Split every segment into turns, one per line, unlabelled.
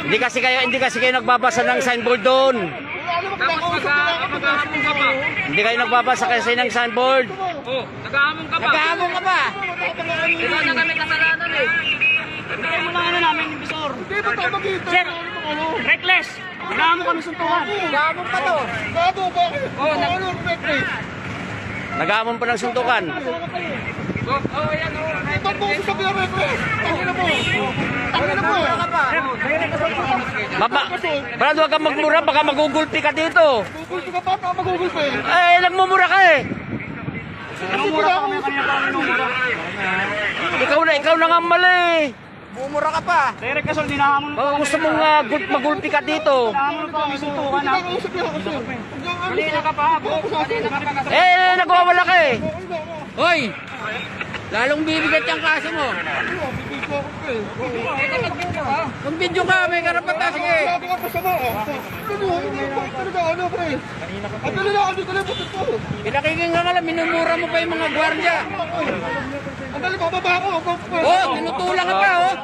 Hindi kasi kayo nagbabasa ng signboard doon.
Tapos mag-aamon ka pa.
Hindi kayo nagbabasa kasi ng signboard.
Oh, nag-aamon ka pa.
Nag-aamon ka pa.
Ikaw na kami kasalanan eh.
Bigay mo lang ano namin, Bisor.
Hindi ba ito makita?
Sir, reckless. Wala mo kami suntukan.
Nag-aamon pa to.
Gago, bakit?
Oh,
Ano, Reckless?
Nag-aamon pa ng suntukan.
Oh, ayan oh.
Ba't mo ako sabi ang Reckless? Tangin na mo. Tangin na mo.
Brad, huwag kang magmura, baka magugulpi ka dito.
Gugulpi ka pa, baka magugulpi.
Eh, nagmumura ka eh.
Minumura pa kami kanina pa minumura.
Ikaw na nga mali. Mumura ka pa.
Direct kasol, dinahamon
Baka gusto mong magulpi ka dito.
Dinahamon pa kami suntukan ha.
Nakausap niya ako, sir.
Kanina ka pa, bro. Kanina ka pa.
Eh, nagwawala ka eh. Hoy, lalong bibigat yung kaso mo. Kung video ka, may karapatan, sige.
Sabi ka pa sa mga. Hindi ba talaga ano, pre? At lalaki ka lang, putot ko.
Pinakikinggan ka lang, minumura mo pa yung mga gwardiya.
Ang dali, bababa ako.
Oh, tinutulang ka pa, oh.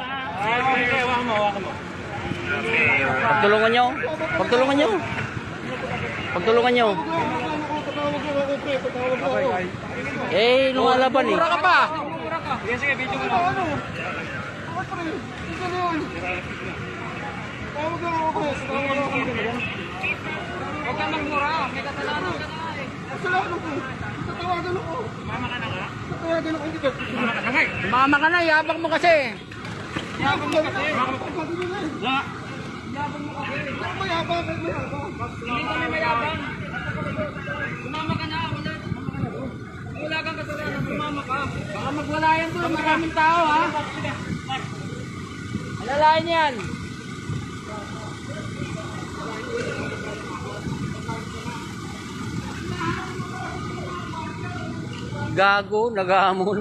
Pagtulungan nyo. Pagtulungan nyo. Pagtulungan nyo. Eh, lumalaban eh. Mura ka pa.
Sige, sige, video mo lang.
Ano? Bakit, pre? Hindi ka yun. Tawag lang ako, pre. Tawag lang ako.
Huwag kang magmura. May kasalanan ka na eh.
Kasalanan ko. Tatawagan ako.
Mama ka na ka?
Tatawagan ako. Hindi ka.
Mama ka na, yabang mo kasi.
Yabang mo kasi.
La.
Mayabang. Mayabang.
Hindi kami mayabang. Sumama ka na. Wala kang kasalanan. Sumama ka.
Baka magwala yan doon, maraming tao ha. Alalayan yan. Gago, nag-aamon.